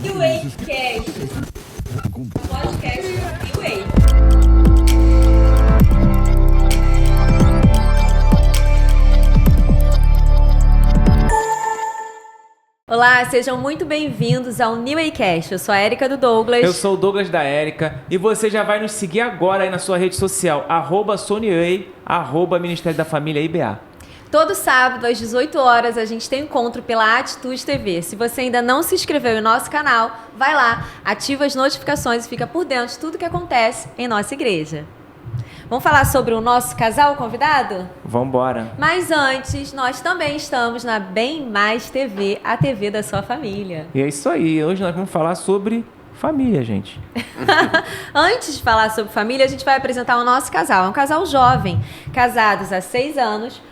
New Age Cast, podcast New Age. Olá, sejam muito bem-vindos ao New Age Cast. Eu sou a Érica do Douglas. Eu sou o Douglas da Érica e você já vai nos seguir agora aí na sua rede social, @SonyWay, @Ministério da Família IBA. Todo sábado, às 18 horas, a gente tem encontro pela Atitude TV. Se você ainda não se inscreveu em nosso canal, vai lá, ativa as notificações e fica por dentro de tudo que acontece em nossa igreja. Vamos falar sobre o nosso casal convidado? Vamos embora. Mas antes, nós também estamos na Bem Mais TV, a TV da sua família. E é isso aí, hoje nós vamos falar sobre família, gente. Antes de falar sobre família, a gente vai apresentar o nosso casal. É um casal jovem, casados há 6 anos,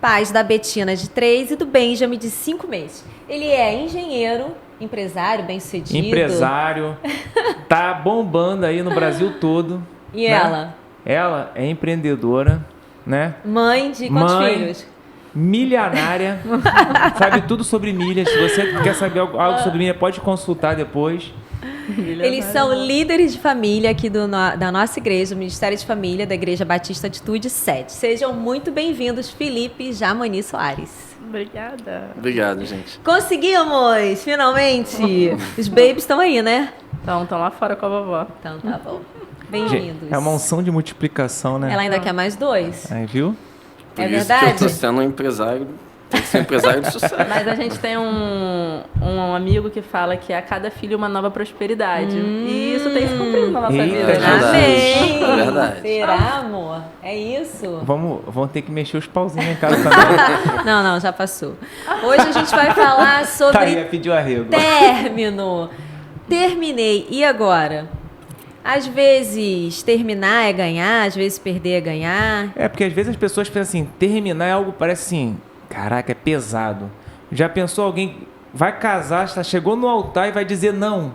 pais da Betina de 3 e do Benjamin de 5 meses. Ele é engenheiro, empresário, bem-sucedido. Empresário, tá bombando aí no Brasil todo. E né? ela? Ela é empreendedora, né? Mãe de quantos filhos? Milionária, sabe tudo sobre milhas. Se você quer saber algo sobre milha, pode consultar depois. Eles são líderes de família aqui da nossa igreja, do Ministério de Família, da Igreja Batista Atitude 7. Sejam muito bem-vindos, Felipe e Jamani Soares. Obrigada. Obrigado, gente. Conseguimos, finalmente! Os babies estão aí, né? Então, estão lá fora com a vovó. Então tá bom. Bem-vindos. É uma unção de multiplicação, né? Ela ainda quer mais 2. Aí, viu? Por É isso verdade? que eu tô sendo um empresário, tem que ser um empresário de sucesso. Mas a gente tem um amigo que fala que a cada filho uma nova prosperidade. E isso tem se cumprido na nossa Eita, vida. é né? verdade. Amém! É verdade. Será, amor? É isso? Vamos ter que mexer os pauzinhos em casa também. Não, já passou. Hoje a gente vai falar Tá aí, sobre pediu arrego. término. Terminei. E agora? Às vezes terminar é ganhar, às vezes perder é ganhar. É, porque às vezes as pessoas pensam assim, terminar é algo, parece assim, caraca, é pesado. Já pensou alguém vai casar, chegou no altar e vai dizer não?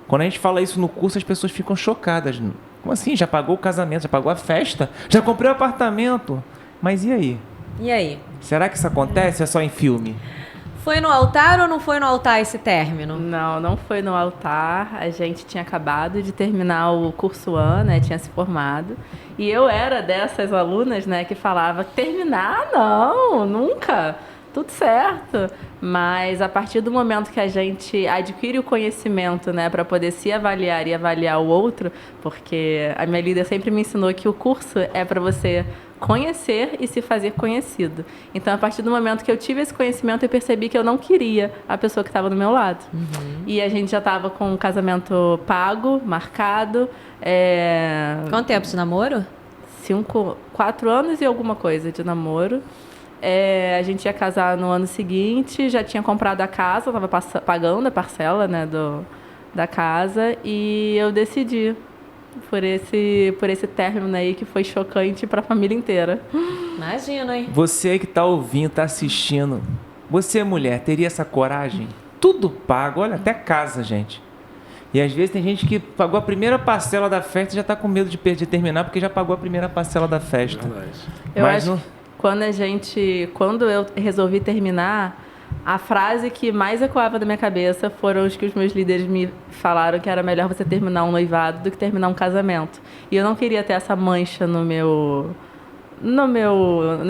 Quando a gente fala isso no curso, as pessoas ficam chocadas. Como assim? Já pagou o casamento, já pagou a festa, já comprei o apartamento. Mas e aí? E aí? Será que isso acontece ou é só em filme? Foi no altar ou não foi no altar esse término? Não foi no altar. A gente tinha acabado de terminar o curso ano, né? Tinha se formado. E eu era dessas alunas, né, que falava, terminar? Não, nunca. Tudo certo. Mas a partir do momento que a gente adquire o conhecimento, né, para poder se avaliar e avaliar o outro, porque a minha líder sempre me ensinou que o curso é para você conhecer e se fazer conhecido. Então, a partir do momento que eu tive esse conhecimento, eu percebi que eu não queria a pessoa que estava do meu lado. E a gente já estava com o casamento pago, marcado. Quanto tempo de namoro? 4 anos e alguma coisa de namoro. A gente ia casar no ano seguinte, já tinha comprado a casa, estava pagando a parcela, né, da casa, e eu decidi por esse término aí que foi chocante para a família inteira. Imagina, hein? Você aí que tá ouvindo, tá assistindo, você mulher, teria essa coragem? Tudo pago, olha, até casa, gente. E às vezes tem gente que pagou a primeira parcela da festa e já tá com medo de terminar porque já pagou a primeira parcela da festa. Eu Mas acho que quando eu resolvi terminar, a frase que mais ecoava da minha cabeça foram os que os meus líderes me falaram, que era melhor você terminar um noivado do que terminar um casamento. E eu não queria ter essa mancha na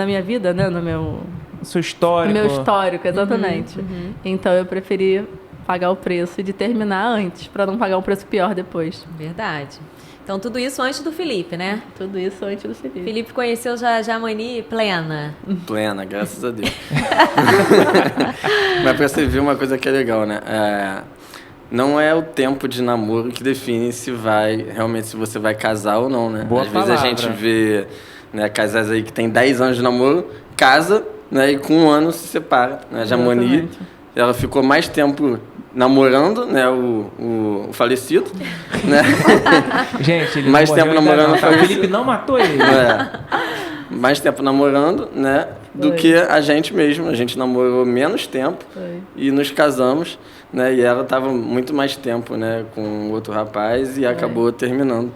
minha vida, né? No meu histórico, exatamente. Então eu preferi pagar o preço de terminar antes, para não pagar um preço pior depois. Verdade. Então, tudo isso antes do Felipe, né? Tudo isso antes do Felipe. Felipe conheceu já Jamani plena. Plena, graças a Deus. Mas pra você ver uma coisa que é legal, né? Não é o tempo de namoro que define se você vai casar ou não, né? Boa Às vezes palavra. a gente vê, né, casais aí que tem 10 anos de namoro, casa, né, e com 1 ano se separa. Né? A Jamani, Exatamente. ela ficou mais tempo namorando, né, o falecido, né? gente, ele Mais não tempo morreu ainda namorando não, tá? O foi- Felipe não matou ele. Mais tempo namorando, né, do Foi. que a gente mesmo. A gente namorou menos tempo Foi. e nos casamos, né, e ela estava muito mais tempo, né, com outro rapaz e acabou terminando.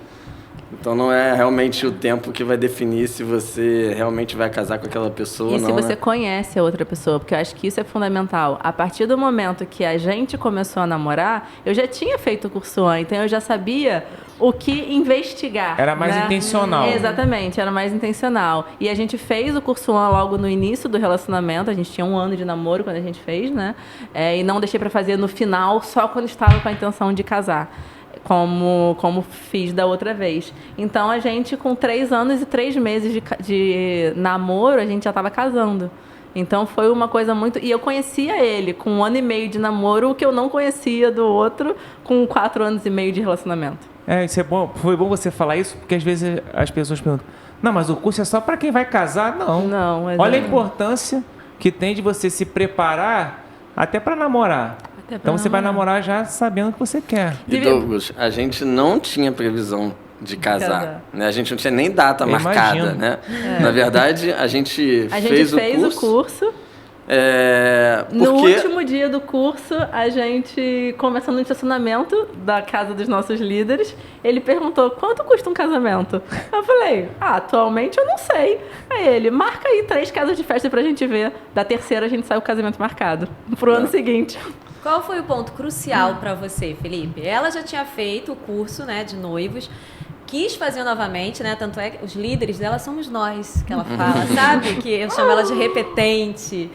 Então não é realmente o tempo que vai definir se você realmente vai casar com aquela pessoa ou E não, se você né? conhece a outra pessoa, porque eu acho que isso é fundamental. A partir do momento que a gente começou a namorar, eu já tinha feito o curso A, então eu já sabia o que investigar. Era mais né? intencional. Exatamente, era mais intencional. E a gente fez o curso A logo no início do relacionamento, a gente tinha 1 ano de namoro quando a gente fez, né? E não deixei pra fazer no final, só quando estava com a intenção de casar. Como fiz da outra vez. Então, a gente, com 3 anos e 3 meses de namoro, a gente já estava casando. Então, foi uma coisa muito... E eu conhecia ele com 1 ano e meio de namoro, o que eu não conhecia do outro com 4 anos e meio de relacionamento. Isso é bom. Foi bom você falar isso, porque às vezes as pessoas perguntam: não, mas o curso é só para quem vai casar? Não. Não, Olha a exatamente. importância que tem de você se preparar até para namorar. Até pra Então você vai namorar. namorar já sabendo o que você quer. E Douglas, a gente não tinha previsão de casar, Casar. né? A gente não tinha nem data Eu marcada, imagino. né? Na verdade, a gente A gente fez fez o curso. No porque último dia do curso, a gente começou no estacionamento da casa dos nossos líderes. Ele perguntou: quanto custa um casamento? Eu falei: atualmente eu não sei. Aí ele: marca aí 3 casas de festa pra gente ver. Da terceira a gente sai o casamento marcado pro ano seguinte. Qual foi o ponto crucial para você, Felipe? Ela já tinha feito o curso, né, de noivos, quis fazer novamente, né? Tanto é que os líderes dela somos nós, que ela fala, sabe? Que eu chamo ela de repetente.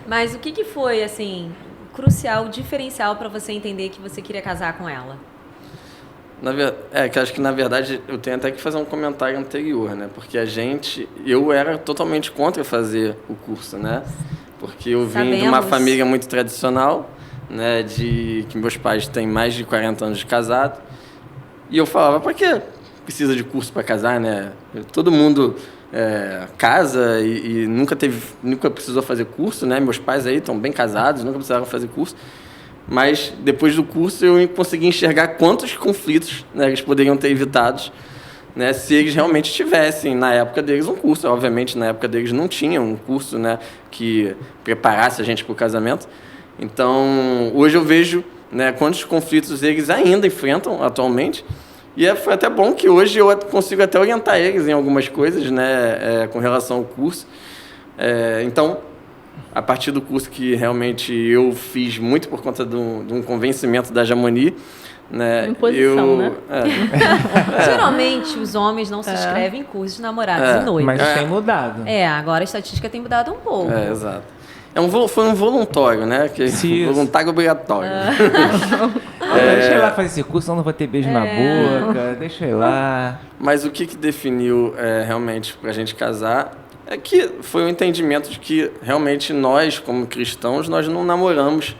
Mas o que foi, assim, crucial, diferencial para você entender que você queria casar com ela? que acho que na verdade eu tenho até que fazer um comentário anterior, né? Porque eu era totalmente contra fazer o curso, né? Porque eu vim de uma Sabemos. família muito tradicional, né? De que meus pais têm mais de 40 anos de casado. E eu falava: para que precisa de curso para casar, né? Todo mundo casa e nunca precisou fazer curso, né? Meus pais aí estão bem casados, nunca precisaram fazer curso. Mas depois do curso eu consegui enxergar quantos conflitos, né, eles poderiam ter evitados, né, se eles realmente tivessem na época deles um curso. Obviamente na época deles não tinha um curso, né, que preparasse a gente para o casamento. Então hoje eu vejo, né, quantos conflitos eles ainda enfrentam atualmente. E foi até bom que hoje eu consigo até orientar eles em algumas coisas, né, com relação ao curso. Então, a partir do curso que realmente eu fiz muito por conta de um convencimento da Jamoni, né? Imposição, né? Geralmente, os homens não se inscrevem em cursos de namorados e noivos. Mas isso tem mudado. Agora a estatística tem mudado um pouco. Exato. Foi um voluntário, né? Voluntário obrigatório. Deixa eu ir lá fazer esse curso, senão não vou ter beijo na boca. Deixa eu ir lá. Mas o que definiu realmente pra gente casar é que foi o entendimento de que realmente nós, como cristãos, nós não namoramos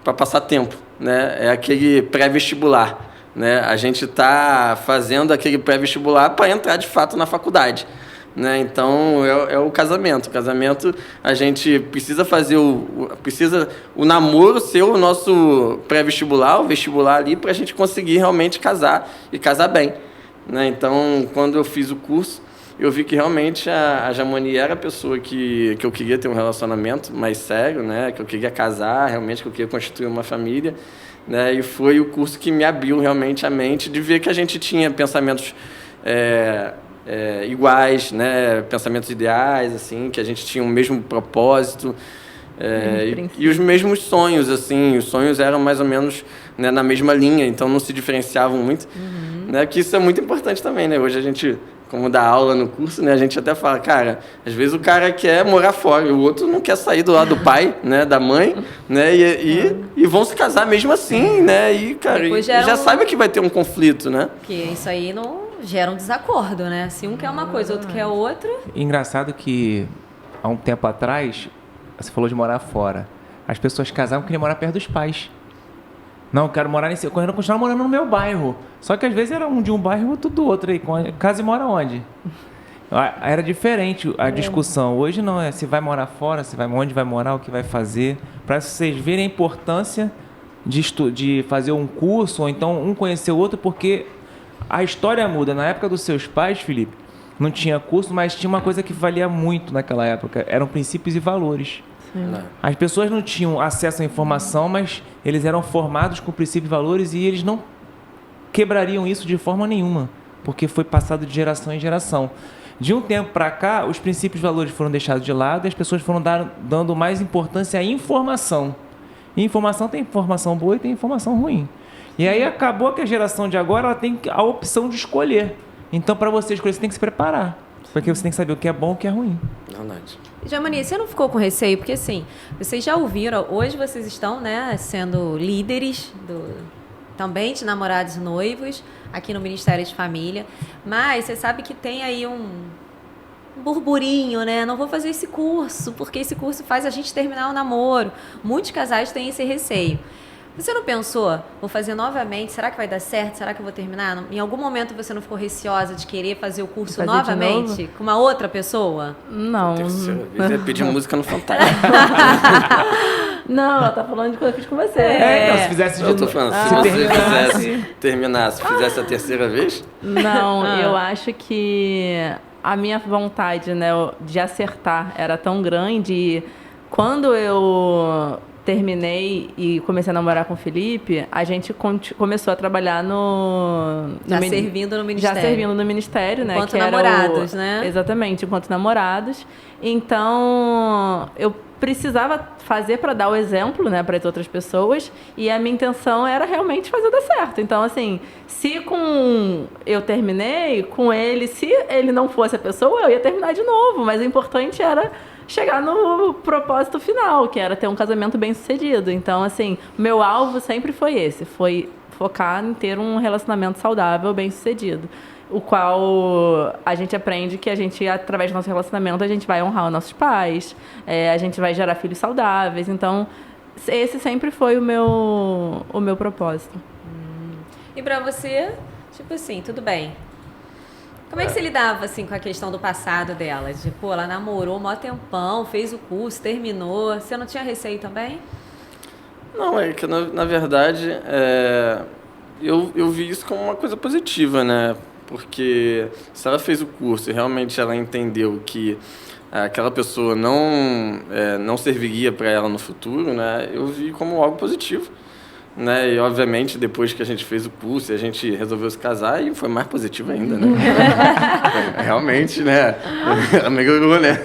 para passar tempo, né? É aquele pré-vestibular, né? A gente está fazendo aquele pré-vestibular para entrar de fato na faculdade, né? Então é o casamento. O casamento, a gente precisa fazer o namoro ser o nosso pré-vestibular, o vestibular ali, para a gente conseguir realmente casar e casar bem, né? Então, quando eu fiz o curso, eu vi que realmente a Jamoni era a pessoa que eu queria ter um relacionamento mais sério, né? Que eu queria casar, realmente, que eu queria constituir uma família, né? E foi o curso que me abriu realmente a mente de ver que a gente tinha pensamentos iguais, né? Pensamentos ideais, assim, que a gente tinha o mesmo propósito e os mesmos sonhos, assim. Os sonhos eram mais ou menos, né, na mesma linha, então não se diferenciavam muito, né? Que isso é muito importante também, né? Hoje a gente, como dá aula no curso, né, a gente até fala: cara, às vezes o cara quer morar fora e o outro não quer sair do lado do pai, né, da mãe, né, e vão se casar mesmo assim, né, e, cara, já sabe que vai ter um conflito, né? Porque isso aí não gera um desacordo, né? Se um quer uma coisa, outro quer outra. Engraçado que, há um tempo atrás, você falou de morar fora. As pessoas casavam e queriam morar perto dos pais. Não, eu quero morar eu quero continuar morando no meu bairro. Só que às vezes era um de um bairro e outro do outro. Aí, casa e mora onde? Era diferente a discussão. Hoje não, se vai morar fora, onde vai morar, o que vai fazer. Para vocês verem a importância de fazer um curso, ou então um conhecer o outro, porque a história muda. Na época dos seus pais, Felipe, não tinha curso, mas tinha uma coisa que valia muito naquela época. Eram princípios e valores. As pessoas não tinham acesso à informação, mas eles eram formados com princípios e valores e eles não quebrariam isso de forma nenhuma. porque foi passado de geração em geração. De um tempo para cá, os princípios e valores foram deixados de lado e as pessoas foram dando mais importância à informação. E informação tem informação boa e tem informação ruim. E aí acabou que a geração de agora ela tem a opção de escolher. Então, para você escolher, você tem que se preparar. Porque você tem que saber o que é bom e o que é ruim. Verdade. Jamani, você não ficou com receio? Porque, assim, vocês já ouviram, hoje vocês estão, né, sendo líderes também de namorados e noivos aqui no Ministério de Família, mas você sabe que tem aí um burburinho, né? Não vou fazer esse curso, porque esse curso faz a gente terminar o namoro. Muitos casais têm esse receio. Você não pensou, vou fazer novamente, será que vai dar certo? Será que eu vou terminar? Em algum momento você não ficou receosa de querer fazer o curso Fazer novamente com uma outra pessoa? Não. Terceira vez, eu ia pedir música no Fantástico. Não, ela tá falando de coisa que eu fiz com você. Então, se fizesse de Eu tô novo. falando, se se você terminasse. terminasse, fizesse a terceira vez, Não, eu acho que a minha vontade, né, de acertar era tão grande. E quando eu terminei e comecei a namorar com o Felipe, a gente começou a trabalhar Servindo no Ministério. Já servindo no Ministério, né? Enquanto que era namorados, né? Exatamente, enquanto namorados. Então, eu precisava fazer para dar o exemplo, né, para as outras pessoas, e a minha intenção era realmente fazer dar certo. Então, assim, se eu terminei com ele, se ele não fosse a pessoa, eu ia terminar de novo, mas o importante era chegar no propósito final, que era ter um casamento bem-sucedido. Então, assim, meu alvo sempre foi esse, foi focar em ter um relacionamento saudável, bem-sucedido, o qual a gente aprende que a gente, através do nosso relacionamento, a gente vai honrar os nossos pais, a gente vai gerar filhos saudáveis. Então, esse sempre foi o meu propósito. E pra você, tipo assim, tudo bem. Como é que você lidava, assim, com a questão do passado dela? De, pô, ela namorou mó tempão, fez o curso, terminou. Você não tinha receio também? não, é que na verdade eu vi isso como uma coisa positiva, né? Porque se ela fez o curso e realmente ela entendeu que aquela pessoa não serviria para ela no futuro, né? Eu vi como algo positivo, né? E obviamente depois que a gente fez o curso e a gente resolveu se casar, e foi mais positivo ainda, né? Realmente, né? Ela melhorou, né?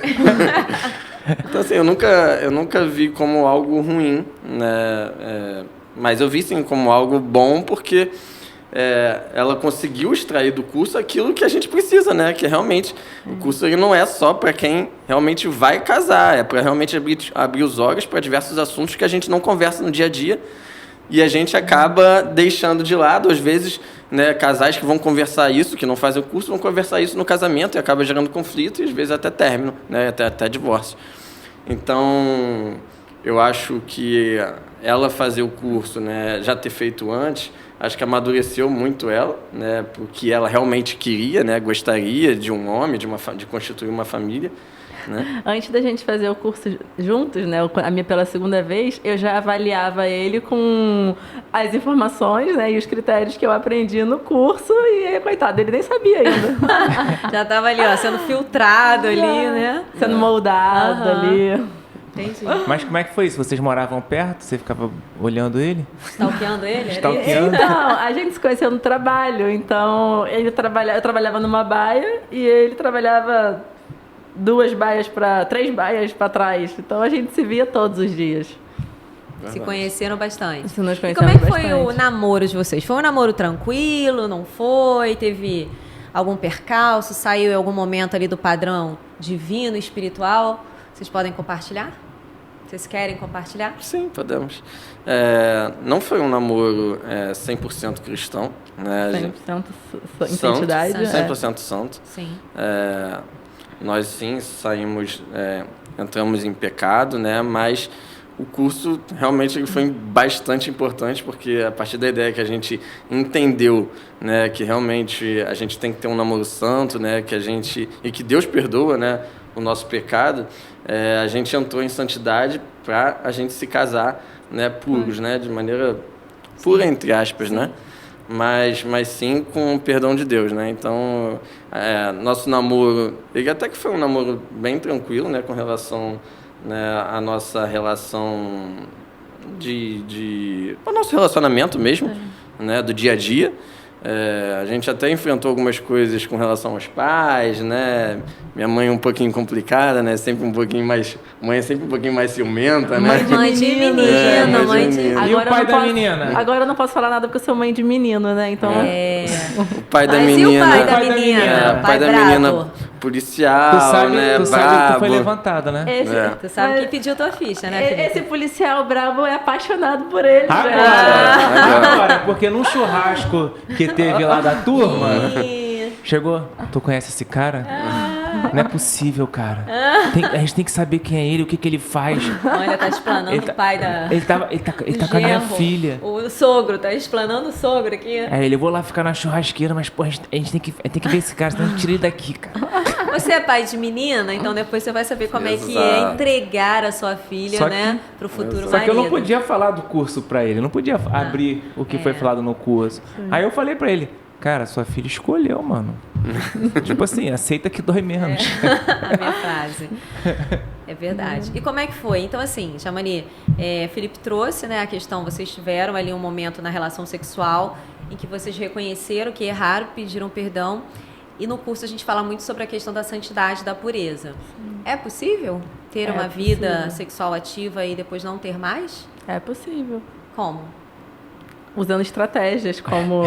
Então assim, eu nunca vi como algo ruim, né? Mas eu vi sim como algo bom porque ela conseguiu extrair do curso aquilo que a gente precisa, né? Que realmente o curso ele não é só para quem realmente vai casar, é para realmente abrir os olhos para diversos assuntos que a gente não conversa no dia a dia e a gente acaba deixando de lado, às vezes, né, casais que vão conversar isso, que não fazem o curso, vão conversar isso no casamento e acaba gerando conflito e às vezes até término, né? Até divórcio. Então, eu acho que ela fazer o curso, né, já ter feito antes, acho que amadureceu muito ela, né, porque ela realmente queria, né, gostaria de um homem, de constituir uma família, né? Antes da gente fazer o curso juntos, né, pela segunda vez, eu já avaliava ele com as informações, né, e os critérios que eu aprendi no curso e, coitado, ele nem sabia ainda. Já tava ali, ó, sendo filtrado ali, né? Sendo moldado ali. Entendi. Mas como é que foi isso? Vocês moravam perto? Você ficava olhando ele? Stalkeando ele? Stalkeando? Então, a gente se conheceu no trabalho, então eu trabalhava numa baia e ele trabalhava 3 baias para trás. Então a gente se via todos os dias. Se conheceram bastante. Se nos E conhecemos como é que foi bastante. o namoro de vocês? Foi um namoro tranquilo? Não foi? Teve algum percalço? Saiu em algum momento ali do padrão divino, espiritual? Vocês podem compartilhar? Vocês querem compartilhar? Sim, podemos. Não foi um namoro 100% cristão, né? 100% em santidade. 100% santo. Sim. Nós sim saímos, entramos em pecado, né? Mas o curso realmente ele foi bastante importante porque a partir da ideia que a gente entendeu, né, que realmente a gente tem que ter um namoro santo, né, e que Deus perdoa, né, o nosso pecado, a gente entrou em santidade para a gente se casar, né, puros, né, de maneira pura entre aspas, né? Mas sim com o perdão de Deus, né? Então, nosso namoro, ele até que foi um namoro bem tranquilo, né? Com relação, né, à nossa relação ao nosso relacionamento mesmo, né? Do dia a dia. A gente até enfrentou algumas coisas com relação aos pais, né? Minha mãe é um pouquinho complicada, né? Sempre um pouquinho mais... Mãe é sempre um pouquinho mais ciumenta, né? Mãe de menino, mãe de... E o pai da menina? Agora eu não posso falar nada porque eu sou mãe de menino, né? Então... O pai da Mas menina... e o pai da menina? O pai da menina policial, Tu sabe, né? tu sabe que tu foi brabo. levantada, né? Tu sabe que pediu tua ficha, né, Felipe? Esse policial brabo é apaixonado por ele, velho. Agora, porque num churrasco que teve lá da turma, chegou, tu conhece esse cara? Não é possível, cara. A gente tem que saber quem é ele, o que ele faz. Olha, tá explanando o pai da... Ele tá com a minha filha. O sogro, tá explanando o sogro aqui. Aí ele, eu vou lá ficar na churrasqueira, mas, pô, a gente tem que ver esse cara, senão a gente tira ele daqui, cara. Você é pai de menina, então depois você vai saber como é que é entregar a sua filha, Só que- né, pro futuro Só marido. que eu não podia falar do curso pra ele, eu não podia abrir o que foi falado no curso. Aí eu falei pra ele, cara, sua filha escolheu, mano. Tipo assim, aceita que dói menos. A minha frase. É verdade. E como é que foi? Então, assim, Jamani, Felipe trouxe, né, a questão, vocês tiveram ali um momento na relação sexual em que vocês reconheceram que erraram, pediram perdão. E no curso a gente fala muito sobre a questão da santidade, da pureza. É possível ter uma vida sexual ativa e depois não ter mais? É possível. Como? Usando estratégias como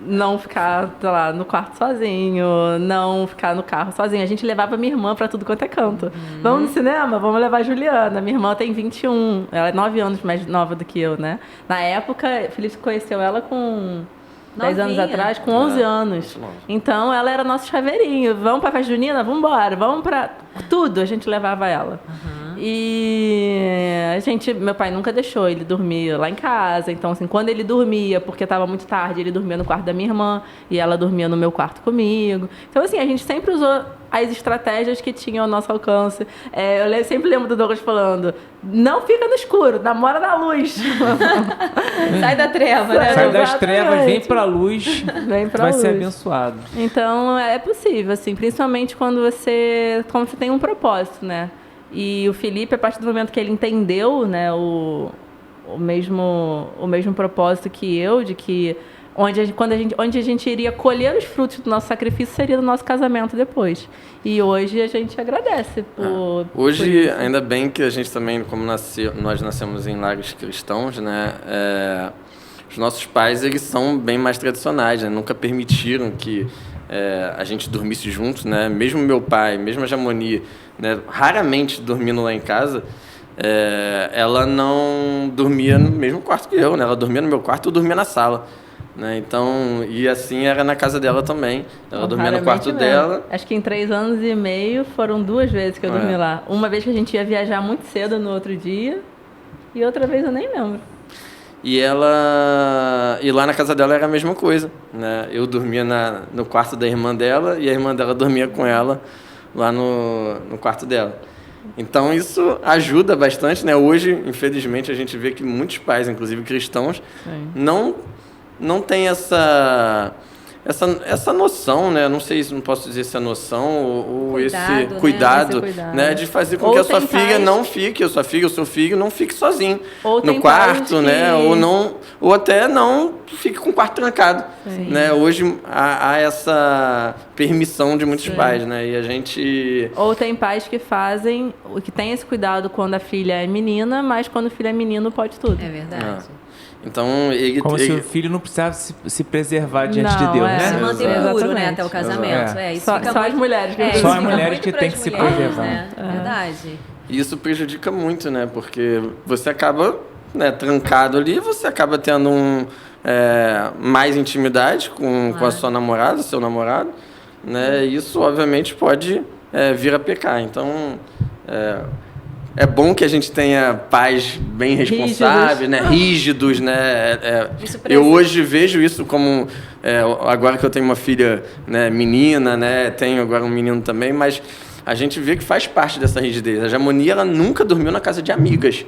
não ficar, sei lá, no quarto sozinho, não ficar no carro sozinho. A gente levava minha irmã pra tudo quanto é canto. Vamos no cinema? Vamos levar a Juliana. Minha irmã tem 21. Ela é 9 anos mais nova do que eu, né? Na época, o Felipe conheceu ela com 10 anos Novinha. atrás, com 11 anos. Então, ela era nosso chaveirinho. Vamos pra festa junina? Vamos embora. Vamos pra... Tudo, a gente levava ela. E meu pai nunca deixou ele dormir lá em casa. Então, assim, quando ele dormia, porque estava muito tarde, ele dormia no quarto da minha irmã e ela dormia no meu quarto comigo. Então, assim, a gente sempre usou as estratégias que tinham ao nosso alcance. Eu sempre lembro do Douglas falando, não fica no escuro, namora na luz. Sai da treva, né? Sai das Exatamente. trevas, vem pra luz, Vem pra vai luz. ser abençoado. Então, é possível, assim, principalmente quando você tem um propósito, né? E o Felipe, a partir do momento que ele entendeu, né, o mesmo propósito que eu, de que onde a gente iria colher os frutos do nosso sacrifício seria do nosso casamento depois. E hoje a gente agradece por Hoje, isso. ainda bem que a gente também, como nós nascemos em lares cristãos, né? Os nossos pais, eles são bem mais tradicionais, né? Nunca permitiram que a gente dormisse juntos, né? Mesmo meu pai, mesmo a Jamoni, né? Raramente dormindo lá em casa, ela não dormia no mesmo quarto que eu, né? Ela dormia no meu quarto, eu dormia na sala. Né? Então, e assim era na casa dela também. Ela dormia no quarto Raramente dela. mesmo. Acho que em 3 anos e meio foram 2 vezes que eu dormi lá. Uma vez que a gente ia viajar muito cedo no outro dia e outra vez eu nem lembro. E lá na casa dela era a mesma coisa, né? Eu dormia no quarto da irmã dela e a irmã dela dormia com ela lá no quarto dela. Então isso ajuda bastante, né? Hoje, infelizmente, a gente vê que muitos pais, inclusive cristãos, não têm essa noção, né? Não sei se não posso dizer essa noção ou esse cuidado, né? De fazer com que a sua filha não fique, a sua filha, o seu filho não fique sozinho no quarto, né? Ou até não fique com o quarto trancado, né? Hoje há essa permissão de muitos pais, né? E a gente... Ou tem pais que tem esse cuidado quando a filha é menina, mas quando o filho é menino pode tudo. É verdade. Então, Como se o filho não precisasse se preservar diante de Não, Deus, Se né? manter puro, Exatamente. né, até o casamento. Isso Só fica as muito... mulheres que isso Só as fica mulheres muito que pras têm que se mulheres, preservar. né? Verdade. E isso prejudica muito, né? Porque você acaba, né, trancado ali, você acaba tendo mais intimidade com a sua namorada, seu namorado, né? E isso, obviamente, pode vir a pecar. Então, é bom que a gente tenha pais bem responsáveis, né? Rígidos, né? Eu hoje vejo isso como... agora que eu tenho uma filha, né, menina, né? Tenho agora um menino também, mas a gente vê que faz parte dessa rigidez. A Jamoni, ela nunca dormiu na casa de amigas.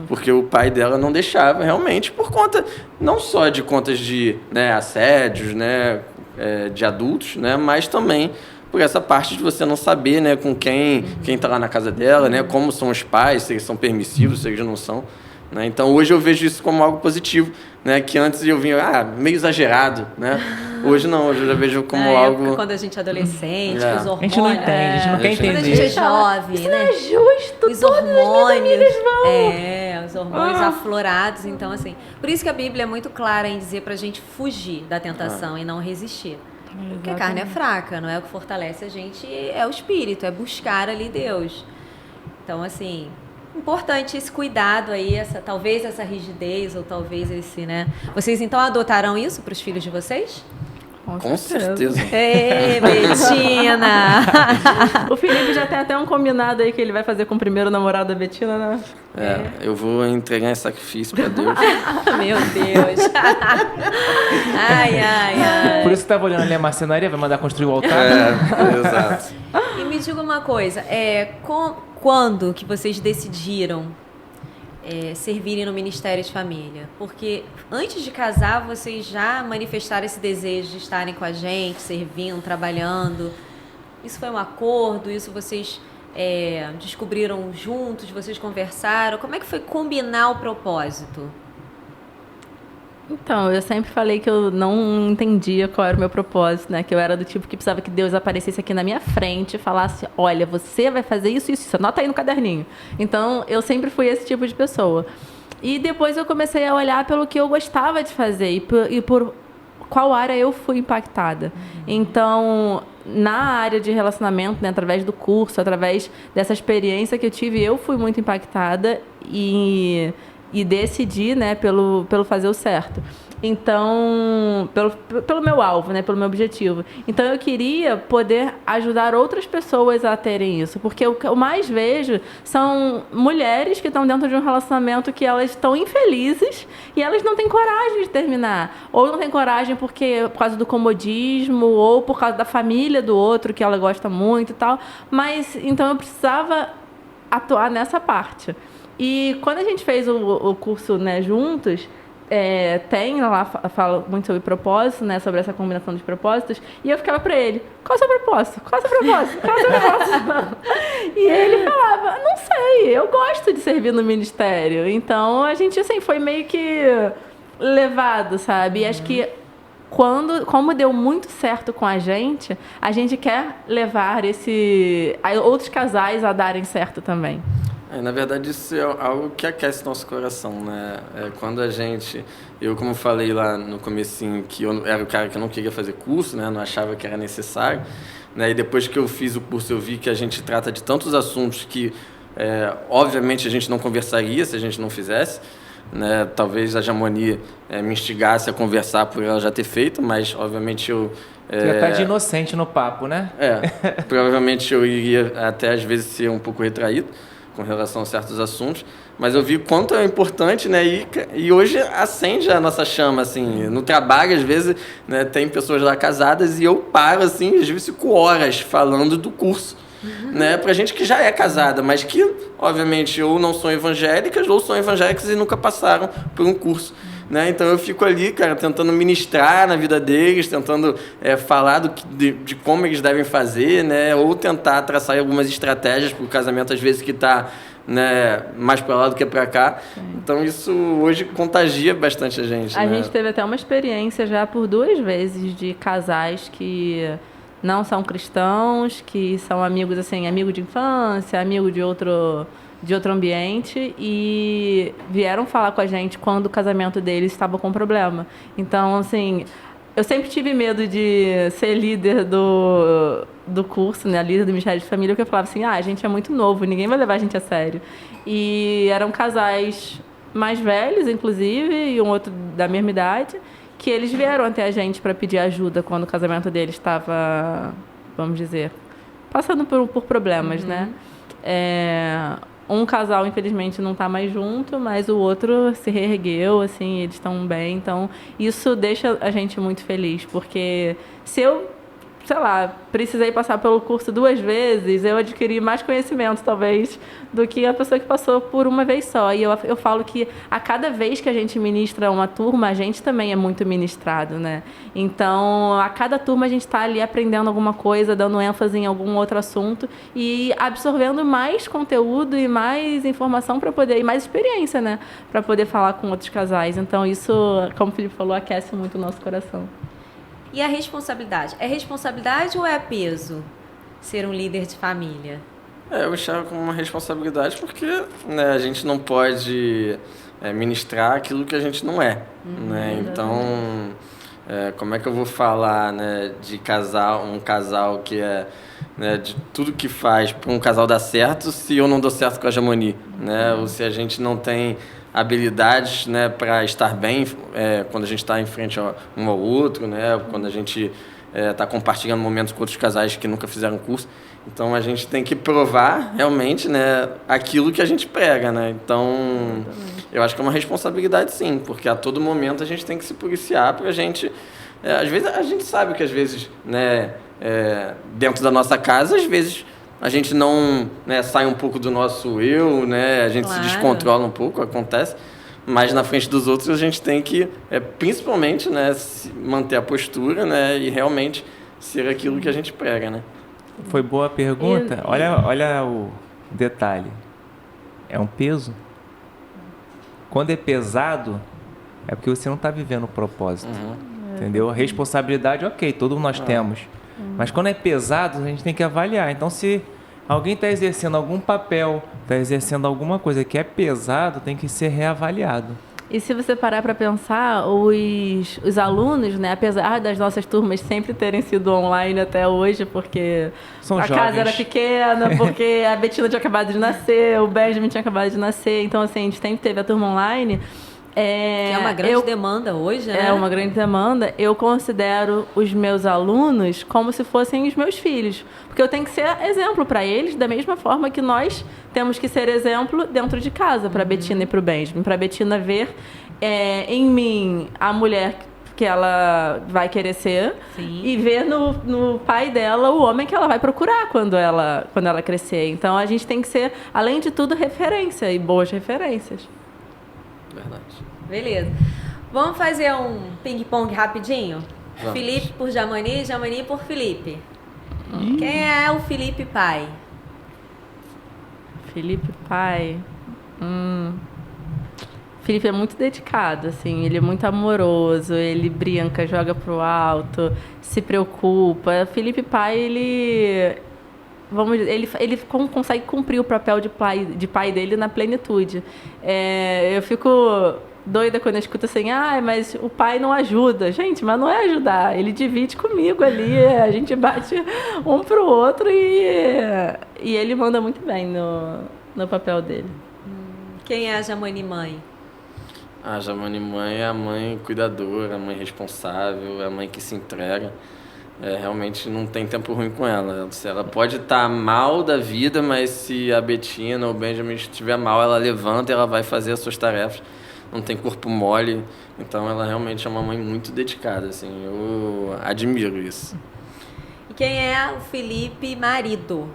Porque o pai dela não deixava, realmente, por conta não só de contas de, né, assédios, né, de adultos, né, mas também por essa parte de você não saber, né, com quem está lá na casa dela, né, como são os pais, se eles são permissivos, se eles não são. né? Então hoje eu vejo isso como algo positivo, né? Que antes eu vinha, meio exagerado, né? Hoje não, hoje eu já vejo como algo... Quando a gente é adolescente, É. os hormônios... A gente não entende, a gente não quer Quando a gente entender. é jovem, Isso né? não é justo, Os todas as minhas hormônios, amigas vão. os hormônios aflorados, então assim, por isso que a Bíblia é muito clara em dizer pra gente fugir da tentação e não resistir. Porque a carne é fraca, não é? O que fortalece a gente é o espírito, é buscar ali Deus. Então assim, importante esse cuidado aí, talvez essa rigidez ou talvez esse, né? Vocês então adotaram isso para os filhos de vocês? Com certeza. Ei, Betina! O Felipe já tem até um combinado aí que ele vai fazer com o primeiro namorado da Betina, né? Eu vou entregar em sacrifício para Deus. Meu Deus! Ai. Por isso que tava olhando ali a marcenaria, vai mandar construir o altar. Exato. E me diga uma coisa, quando que vocês decidiram servirem no Ministério de Família? Porque antes de casar, vocês já manifestaram esse desejo de estarem com a gente, servindo, trabalhando. Isso foi um acordo? Isso vocês descobriram juntos? Vocês conversaram? Como é que foi combinar o propósito? Então, eu sempre falei que eu não entendia qual era o meu propósito, né? Que eu era do tipo que precisava que Deus aparecesse aqui na minha frente e falasse, olha, você vai fazer isso, anota aí no caderninho. Então, eu sempre fui esse tipo de pessoa. E depois eu comecei a olhar pelo que eu gostava de fazer e por qual área eu fui impactada. Então, na área de relacionamento, né, através do curso, através dessa experiência que eu tive, eu fui muito impactada e decidi, né, pelo fazer o certo. Então, pelo meu alvo, né, pelo meu objetivo. Então, eu queria poder ajudar outras pessoas a terem isso, porque o que eu mais vejo são mulheres que estão dentro de um relacionamento que elas estão infelizes e elas não têm coragem de terminar. Ou não têm coragem por causa do comodismo, ou por causa da família do outro, que ela gosta muito e tal. Mas, então, eu precisava atuar nessa parte. E quando a gente fez o curso, né, juntos, tem lá, fala muito sobre propósito, né, sobre essa combinação de propósitos, e eu ficava para ele, qual é o seu propósito? Qual é o seu propósito? Qual é o seu propósito? E ele falava, não sei, eu gosto de servir no ministério. Então, a gente, assim, foi meio que levado, sabe? E acho que como deu muito certo com a gente quer levar outros casais a darem certo também. Na verdade, isso é algo que aquece nosso coração, né? Quando eu como falei lá no comecinho, que eu era o cara que não queria fazer curso, né? Não achava que era necessário, né? E depois que eu fiz o curso, eu vi que a gente trata de tantos assuntos que, obviamente, a gente não conversaria se a gente não fizesse, né? Talvez a Jamoni me instigasse a conversar por ela já ter feito, mas, obviamente, eu... Você tá de inocente no papo, né? Provavelmente eu iria até, às vezes, ser um pouco retraído com relação a certos assuntos, mas eu vi o quanto é importante, né, e hoje acende a nossa chama, assim, no trabalho, às vezes, né, tem pessoas lá casadas e eu paro, assim, às vezes fico horas falando do curso, né, pra gente que já é casada, mas que, obviamente, ou não são evangélicas, ou são evangélicas e nunca passaram por um curso. Né? Então eu fico ali, cara, tentando ministrar na vida deles, tentando falar de como eles devem fazer, né? Ou tentar traçar algumas estratégias para o casamento, às vezes que está, né, mais para lá do que para cá. Sim. Então isso hoje contagia bastante a gente. A né? gente teve até uma experiência já por 2 vezes de casais que não são cristãos, que são amigos, assim, amigo de infância, amigo de outro ambiente, e vieram falar com a gente quando o casamento deles estava com problema. Então, assim, eu sempre tive medo de ser líder do curso, né, líder do Ministério de Família, porque eu falava assim, a gente é muito novo, ninguém vai levar a gente a sério. E eram casais mais velhos, inclusive, e um outro da mesma idade, que eles vieram até a gente para pedir ajuda quando o casamento deles estava, vamos dizer, passando por problemas, né? Um casal, infelizmente, não está mais junto, mas o outro se reergueu, assim, eles estão bem. Então, isso deixa a gente muito feliz, porque se eu sei lá, precisei passar pelo curso 2 vezes, eu adquiri mais conhecimento, talvez, do que a pessoa que passou por uma vez só. E eu falo que a cada vez que a gente ministra uma turma, a gente também é muito ministrado, né? Então, a cada turma a gente está ali aprendendo alguma coisa, dando ênfase em algum outro assunto e absorvendo mais conteúdo e mais informação para poder, e mais experiência, né? Para poder falar com outros casais. Então, isso, como o Felipe falou, aquece muito o nosso coração. E a responsabilidade? É responsabilidade ou é peso ser um líder de família? Eu enxergo como uma responsabilidade porque, né, a gente não pode ministrar aquilo que a gente não é. Né? Então, como é que eu vou falar, né, de um casal que é, né, de tudo que faz para um casal dar certo se eu não dou certo com a Jamoni? Né? Ou se a gente não tem habilidades, né, para estar bem quando a gente está em frente um ao outro, né, quando a gente está compartilhando momentos com outros casais que nunca fizeram curso. Então, a gente tem que provar realmente, né, aquilo que a gente prega. Né? Então, eu acho que é uma responsabilidade, sim, porque a todo momento a gente tem que se policiar para a gente... às vezes, a gente sabe que, às vezes, né, dentro da nossa casa, às vezes... a gente não, né, sai um pouco do nosso eu, né? A gente se descontrola um pouco, acontece. Mas na frente dos outros a gente tem que, principalmente, né, manter a postura, né, e realmente ser aquilo que a gente prega, né? Foi boa a pergunta. Olha o detalhe. É um peso? Quando é pesado, é porque você não está vivendo o propósito. Entendeu? A responsabilidade, ok, todos nós temos. Mas quando é pesado, a gente tem que avaliar. Então, se alguém está exercendo algum papel, está exercendo alguma coisa que é pesado, tem que ser reavaliado. E se você parar para pensar, os alunos, né, apesar das nossas turmas sempre terem sido online até hoje, porque São a jovens. casa era pequena, porque a Betina tinha acabado de nascer, o Benjamin tinha acabado de nascer, então assim, a gente sempre teve a turma online. Que é uma grande demanda hoje, né? É uma grande demanda. Eu considero os meus alunos como se fossem os meus filhos. Porque eu tenho que ser exemplo para eles, da mesma forma que nós temos que ser exemplo dentro de casa, para a Betina e para o Benjamin. Para a Betina ver em mim a mulher que ela vai querer ser. Sim. E ver no pai dela o homem que ela vai procurar quando ela crescer. Então, a gente tem que ser, além de tudo, referência e boas referências. Verdade. Beleza. Vamos fazer um ping-pong rapidinho? Vamos. Felipe por Jamani, Jamani por Felipe. Quem é o Felipe pai? Felipe pai... Felipe é muito dedicado, assim, ele é muito amoroso, ele brinca, joga pro alto, se preocupa. Felipe pai, ele consegue cumprir o papel de pai dele na plenitude. Eu fico doida quando eu escuto assim, mas o pai não ajuda. Gente, mas não é ajudar, ele divide comigo ali, a gente bate um pro outro e ele manda muito bem no papel dele. Quem é a Jamani mãe? A Jamani mãe é a mãe cuidadora, a mãe responsável, é a mãe que se entrega. Realmente não tem tempo ruim com ela. Ela pode estar mal da vida, mas se a Betina ou o Benjamin estiver mal, ela levanta e ela vai fazer as suas tarefas. Não tem corpo mole. Então, ela realmente é uma mãe muito dedicada. Assim, eu admiro isso. E quem é o Felipe marido?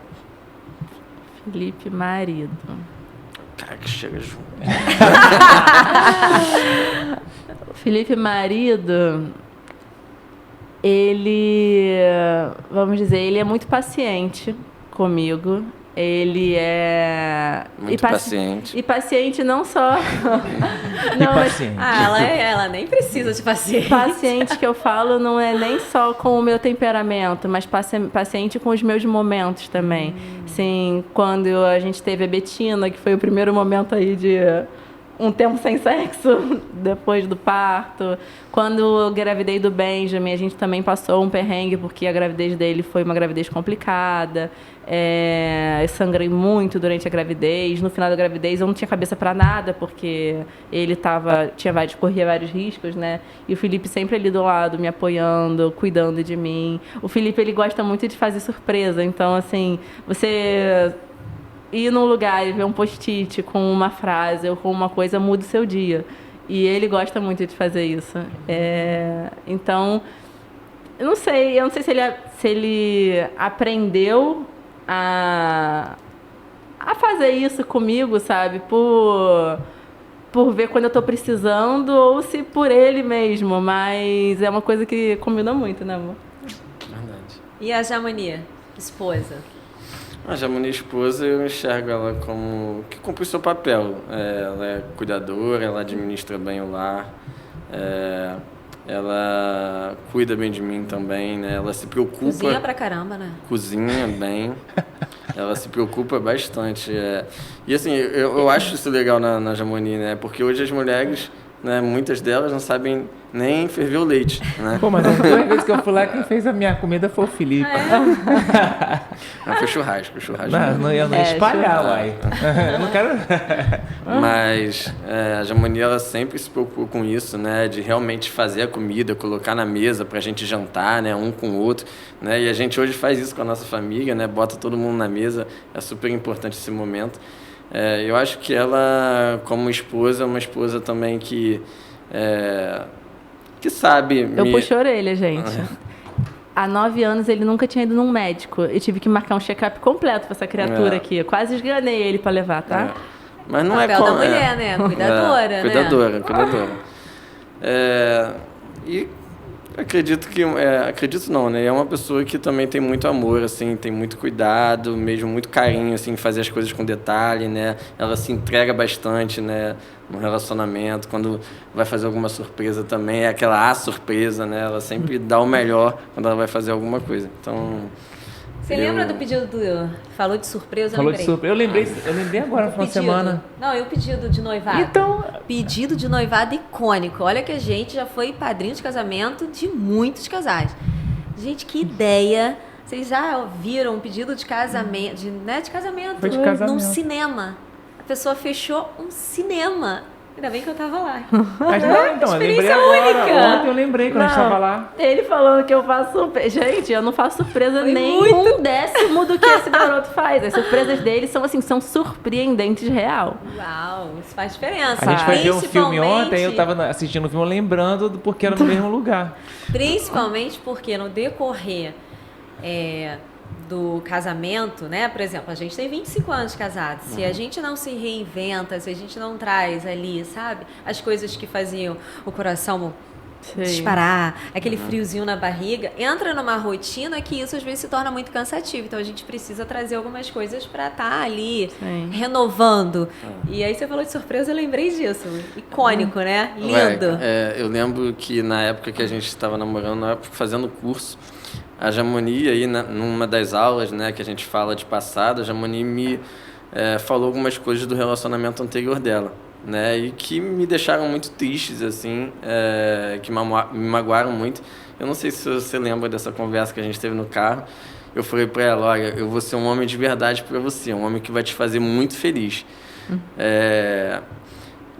Felipe marido. Cara que chega junto. Felipe marido... ele, vamos dizer, ele é muito paciente comigo. Ele é... Muito paciente. E paciente não só... não, paciente. Ela nem precisa de paciente. Paciente que eu falo não é nem só com o meu temperamento, mas paciente com os meus momentos também. Assim, quando a gente teve a Betina, que foi o primeiro momento aí de... um tempo sem sexo depois do parto. Quando eu engravidei do Benjamin, a gente também passou um perrengue, porque a gravidez dele foi uma gravidez complicada. Eu sangrei muito durante a gravidez. No final da gravidez, eu não tinha cabeça para nada, porque ele corria vários riscos, né? E o Felipe sempre ali do lado, me apoiando, cuidando de mim. O Felipe, ele gosta muito de fazer surpresa. Então, assim, você... ir num lugar e ver um post-it com uma frase ou com uma coisa muda o seu dia. E ele gosta muito de fazer isso. Então, Eu não sei se ele aprendeu a fazer isso comigo, sabe? Por ver quando eu tô precisando ou se por ele mesmo, mas é uma coisa que combina muito, né, amor? Verdade. E a Jamani, esposa? A Jamani, esposa, eu enxergo ela como que cumpre o seu papel. Ela é cuidadora, ela administra bem o lar, ela cuida bem de mim também, né? Ela se preocupa... Cozinha pra caramba, né? Cozinha bem. Ela se preocupa bastante. E assim, eu acho isso legal na Jamani, né? Porque hoje as mulheres, né, muitas delas não sabem nem ferver o leite, né? Pô, mas as duas vezes que eu fui lá, quem fez a minha comida foi o Felipe. Não, foi churrasco. Não, eu não ia espalhar, churrasco. uai. Eu não quero... Mas a Jamani, ela sempre se preocupou com isso, né? De realmente fazer a comida, colocar na mesa pra gente jantar, né? Um com o outro, né? E a gente hoje faz isso com a nossa família, né? Bota todo mundo na mesa. É super importante esse momento. Eu acho que ela, como esposa, é uma esposa também que sabe... Eu puxo a orelha, gente. Há 9 anos ele nunca tinha ido num médico. Eu tive que marcar um check-up completo pra essa criatura aqui. Eu quase esganei ele pra levar, tá? Mas não Papel é como... da mulher, né? Cuidadora, né? Cuidadora. E acredito que... acredito não, né? É uma pessoa que também tem muito amor, assim, tem muito cuidado, mesmo muito carinho, assim, em fazer as coisas com detalhe, né? Ela se entrega bastante, né? No relacionamento, quando vai fazer alguma surpresa também, é aquela surpresa, né? Ela sempre dá o melhor quando ela vai fazer alguma coisa. Então... Você lembra do pedido do... Falou de surpresa, Falou eu de lembrei. surpresa. Eu lembrei agora, no final de Pedido. semana. Não, e o pedido de noivado? Então... Pedido de noivado icônico. Olha que a gente já foi padrinho de casamento de muitos casais. Gente, que ideia. Vocês já viram um pedido de casamento, de casamento, Foi de casamento. num cinema. A pessoa fechou um cinema. Ainda bem que eu tava lá. Mas não, então, eu lembrei Experiência agora. única. Ontem eu lembrei quando a gente tava lá. Ele falando que eu faço surpresa. Gente, eu não faço surpresa Foi nem muito. um décimo do que esse garoto faz. As surpresas dele são assim, são surpreendentes real. Uau, isso faz diferença. A gente foi ver um filme Principalmente- ontem, eu tava assistindo o filme lembrando do porque era no mesmo lugar. Principalmente porque no decorrer do casamento, né? Por exemplo, a gente tem 25 anos de casado. Se a gente não se reinventa, se a gente não traz ali, sabe? As coisas que faziam o coração disparar, aquele friozinho na barriga, entra numa rotina que isso às vezes se torna muito cansativo. Então a gente precisa trazer algumas coisas pra estar ali renovando. E aí você falou de surpresa, eu lembrei disso. Icônico, né? Lindo. Eu lembro que na época que a gente estava namorando, na época fazendo curso, a Jamani aí, numa das aulas, né, que a gente fala de passado, a Jamani me falou algumas coisas do relacionamento anterior dela, né, e que me deixaram muito tristes, assim, que me magoaram muito. Eu não sei se você lembra dessa conversa que a gente teve no carro. Eu falei para ela, olha, eu vou ser um homem de verdade para você, um homem que vai te fazer muito feliz.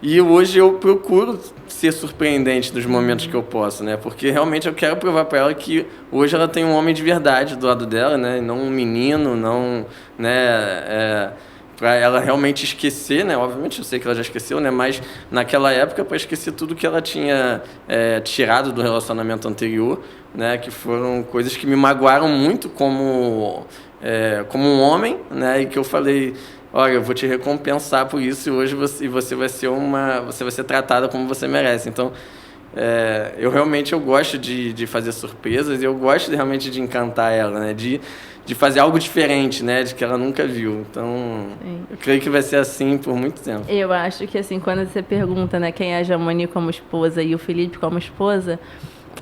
E hoje eu procuro ser surpreendente nos momentos que eu posso, né? Porque realmente eu quero provar para ela que hoje ela tem um homem de verdade do lado dela, né? Não um menino, não, né? Para ela realmente esquecer, né? Obviamente eu sei que ela já esqueceu, né? Mas naquela época para esquecer tudo que ela tinha tirado do relacionamento anterior, né? Que foram coisas que me magoaram muito como um homem, né? E que eu falei, olha, eu vou te recompensar por isso e hoje você vai ser tratada como você merece. Então, eu realmente gosto de fazer surpresas e eu gosto realmente de encantar ela, né? De fazer algo diferente, né? De que ela nunca viu. Então, eu creio que vai ser assim por muito tempo. Eu acho que assim, quando você pergunta, né, quem é a Jamani como esposa e o Felipe como esposa,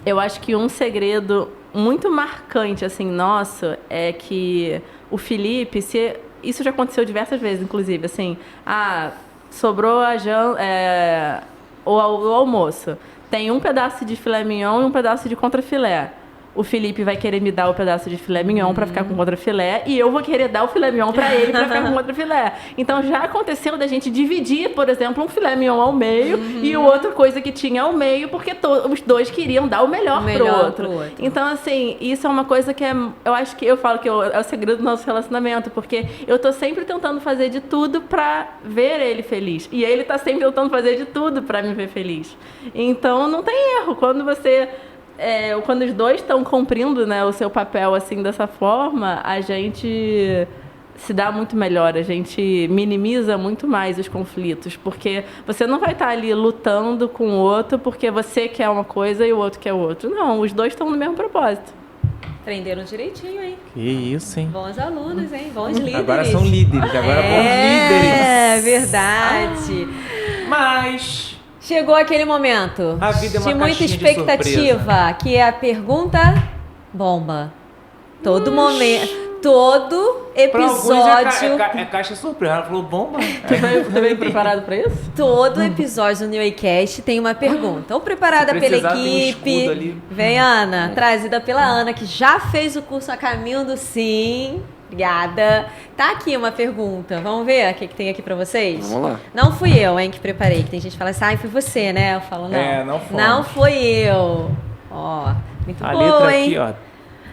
eu acho que um segredo muito marcante, assim, nosso, é que o Felipe, isso já aconteceu diversas vezes, inclusive, assim, sobrou o almoço, tem um pedaço de filé mignon e um pedaço de contrafilé. O Felipe vai querer me dar o pedaço de filé mignon para ficar com contrafilé e eu vou querer dar o filé mignon para ele para ficar com contrafilé. Então já aconteceu da gente dividir, por exemplo, um filé mignon ao meio e outra coisa que tinha ao meio, porque os dois queriam dar o melhor pro outro. Então, assim, isso é uma coisa que eu acho que eu falo que é o segredo do nosso relacionamento, porque eu tô sempre tentando fazer de tudo para ver ele feliz. E ele tá sempre tentando fazer de tudo para me ver feliz. Então, não tem erro. Quando você quando os dois estão cumprindo, né, o seu papel assim dessa forma, a gente se dá muito melhor, a gente minimiza muito mais os conflitos, porque você não vai estar ali lutando com o outro porque você quer uma coisa e o outro quer outra. Não, os dois estão no mesmo propósito. Aprenderam direitinho, hein? Que isso, hein? Bons alunos, hein? Bons líderes. Agora são líderes, agora bons líderes. É verdade. Mas Chegou aquele momento a vida é uma de muita caixinha de expectativa, surpresa. que é a pergunta bomba. Todo momento, todo Pra alguns episódio, é caixa surpresa. Ela falou bomba. Você veio preparado para isso? todo episódio do New Waycast tem uma pergunta. Ou preparada Se pela precisar, tem um equipe. escudo ali. Vem, Ana, trazida pela Ana, que já fez o curso A Caminho do Sim. Obrigada. Tá aqui uma pergunta. Vamos ver o que tem aqui pra vocês? Vamos lá. Não fui eu, hein, que preparei. Que tem gente que fala assim, ai, foi você, né? Eu falo, não. Não foi. Não foi eu. Ó, muito A boa, letra hein? aqui, ó.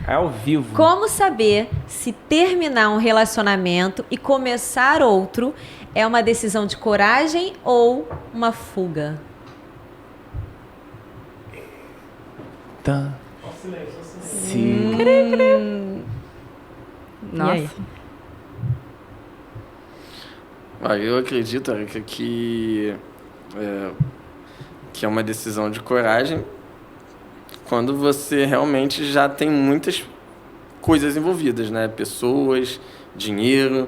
É ao vivo. Como saber se terminar um relacionamento e começar outro é uma decisão de coragem ou uma fuga? Tá. Sim. Nossa. aí? Eu acredito, Erika, que é uma decisão de coragem quando você realmente já tem muitas coisas envolvidas, né? Pessoas, dinheiro,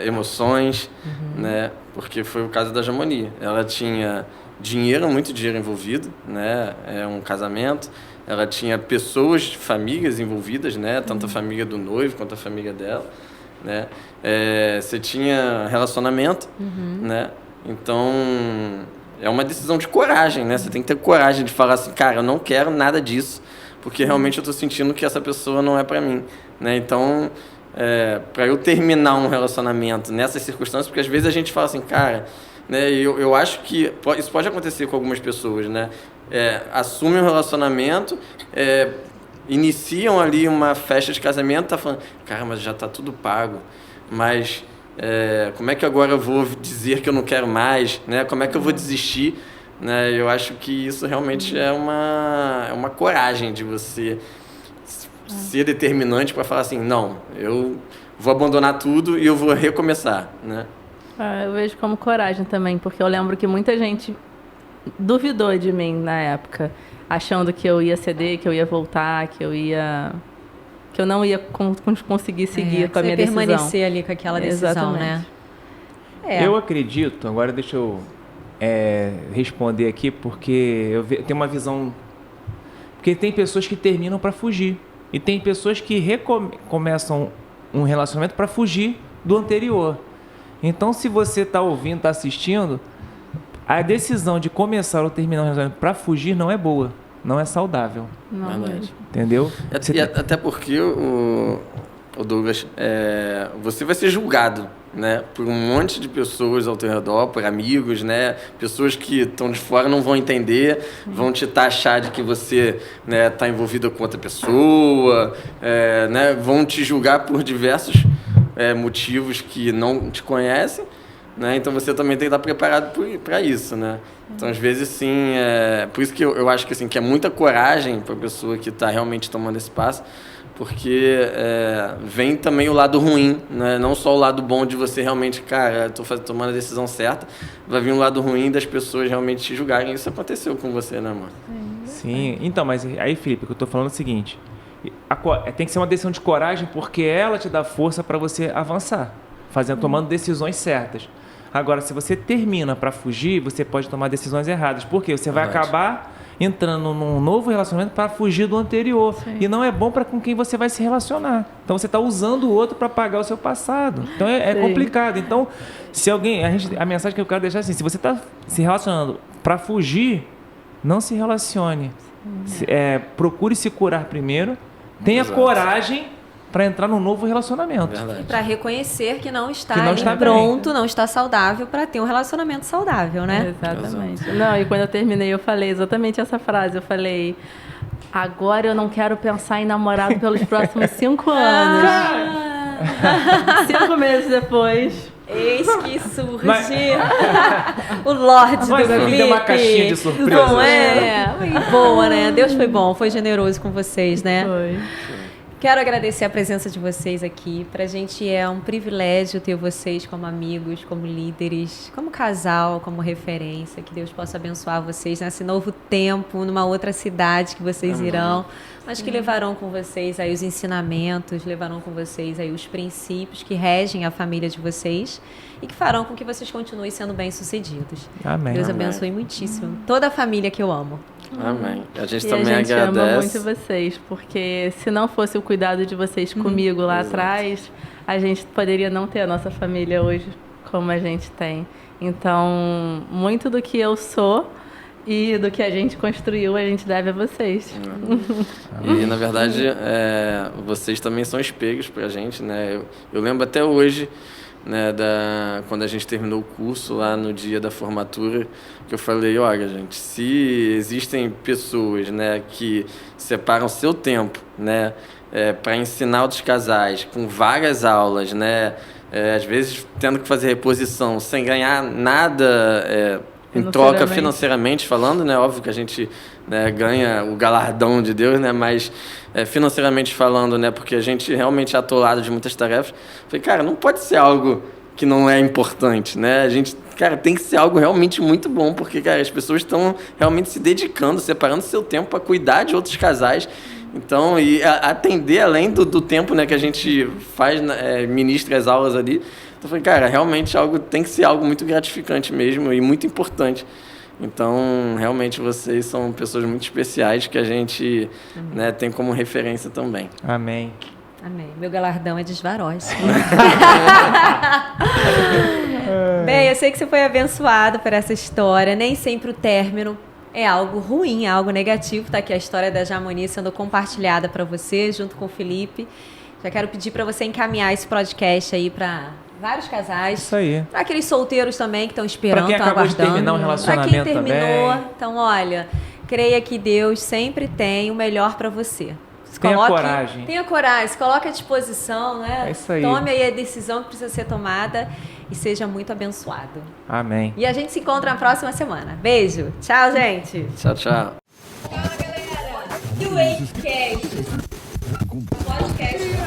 emoções, né? Porque foi o caso da Jamoni. Ela tinha dinheiro, muito dinheiro envolvido, né? Um casamento. Ela tinha pessoas, famílias envolvidas, né? Tanto a família do noivo quanto a família dela, né? Você tinha relacionamento, né? Então, é uma decisão de coragem, né? Você tem que ter coragem de falar assim, cara, eu não quero nada disso, porque realmente eu tô sentindo que essa pessoa não é pra mim, né? Então, pra eu terminar um relacionamento nessas circunstâncias, porque às vezes a gente fala assim, cara, né? Eu acho que isso pode acontecer com algumas pessoas, né? Assumem um relacionamento, iniciam ali uma festa de casamento, tá falando, cara, mas já tá tudo pago, mas como é que agora eu vou dizer que eu não quero mais, né? Como é que eu vou desistir, né? Eu acho que isso realmente é uma coragem de você ser determinante para falar assim, não, eu vou abandonar tudo e eu vou recomeçar, né? Eu vejo como coragem também, porque eu lembro que muita gente duvidou de mim na época, achando que eu ia ceder, que eu ia voltar, que eu não ia conseguir seguir com a minha decisão. Permanecer ali com aquela decisão, Exatamente. né? Eu acredito, agora deixa eu responder aqui, porque eu tenho uma visão... Porque tem pessoas que terminam para fugir. E tem pessoas que recomeçam um relacionamento para fugir do anterior. Então, se você está ouvindo, está assistindo, a decisão de começar ou terminar um relacionamento para fugir não é boa, não é saudável. Não, Verdade. Entendeu? Até porque, o Douglas, você vai ser julgado, né, por um monte de pessoas ao teu redor, por amigos, né, pessoas que estão de fora não vão entender, vão te taxar de que você, né, está envolvida com outra pessoa, né, vão te julgar por diversos motivos que não te conhecem, né, então você também tem que estar preparado para isso, né. Então, às vezes, sim, por isso que eu acho que, assim, que é muita coragem para a pessoa que está realmente tomando esse passo, porque vem também o lado ruim, né? Não só o lado bom de você realmente, cara, estou tomando a decisão certa, vai vir um lado ruim das pessoas realmente te julgarem. Isso aconteceu com você, né, mano? Sim, então, mas aí, Felipe, o que eu estou falando é o seguinte, tem que ser uma decisão de coragem porque ela te dá força para você avançar, tomando decisões certas. Agora, se você termina para fugir, você pode tomar decisões erradas, porque você vai acabar entrando num novo relacionamento para fugir do anterior. Sim. E não é bom para com quem você vai se relacionar. Então você está usando o outro para pagar o seu passado. Então é complicado. Então, se alguém. A mensagem que eu quero deixar é assim: se você está se relacionando para fugir, não se relacione. Procure se curar primeiro. Tenha coragem para entrar num novo relacionamento. E para reconhecer que não está pronto, não está saudável para ter um relacionamento saudável, né? Exatamente. Não, e quando eu terminei, eu falei exatamente essa frase. Eu falei, agora eu não quero pensar em namorado pelos próximos 5 anos. 5 meses depois, Eis que surge Mas- o Lorde do Mas a vida Felipe. é uma caixinha de surpresa. Não é? Foi boa, né? Deus foi bom, foi generoso com vocês, né? Foi. Quero agradecer a presença de vocês aqui. Pra gente é um privilégio ter vocês como amigos, como líderes, como casal, como referência. Que Deus possa abençoar vocês nesse novo tempo, numa outra cidade que vocês irão, mas que levarão com vocês aí os ensinamentos, levarão com vocês aí os princípios que regem a família de vocês e que farão com que vocês continuem sendo bem-sucedidos. Amém. Deus Amém. abençoe muitíssimo toda a família que eu amo. Amém. A gente E a também gente ama agradece. muito vocês, porque se não fosse o cuidado de vocês comigo lá atrás, a gente poderia não ter a nossa família hoje como a gente tem. Então, muito do que eu sou e do que a gente construiu, a gente deve a vocês. E, na verdade, vocês também são espelhos pra gente, né? Eu lembro até hoje, né, quando a gente terminou o curso lá no dia da formatura, que eu falei, olha, gente, se existem pessoas, né, que separam seu tempo, né, para ensinar outros casais, com várias aulas, né, às vezes tendo que fazer reposição sem ganhar nada em troca financeiramente falando, né, óbvio que a gente, né, ganha o galardão de Deus, né, mas financeiramente falando, né, porque a gente realmente é atolado de muitas tarefas. Falei, cara, não pode ser algo que não é importante, né? A gente, cara, tem que ser algo realmente muito bom, porque, cara, as pessoas estão realmente se dedicando, separando seu tempo para cuidar de outros casais. Então, e atender além do tempo, né, que a gente faz, ministra as aulas ali. Então, eu falei, cara, realmente tem que ser algo muito gratificante mesmo e muito importante. Então, realmente, vocês são pessoas muito especiais que a gente, né, tem como referência também. Amém. Amém. Meu galardão é de Svarós. Bem, eu sei que você foi abençoado por essa história. Nem sempre o término é algo ruim, é algo negativo. Tá aqui a história da Jamoni sendo compartilhada para você, junto com o Felipe. Já quero pedir para você encaminhar esse podcast aí para vários casais. Isso aí. Para aqueles solteiros também que estão esperando, Pra quem estão acabou de aguardando. terminar um Para relacionamento quem terminou. também. Então, olha, creia que Deus sempre tem o melhor para você. Tenha coragem. Tenha coragem, se coloque à disposição, né? É isso aí. Tome aí a decisão que precisa ser tomada e seja muito abençoado. Amém. E a gente se encontra na próxima semana. Beijo. Tchau, gente. Tchau, tchau. Tchau, galera. E o Wavecast? Podcast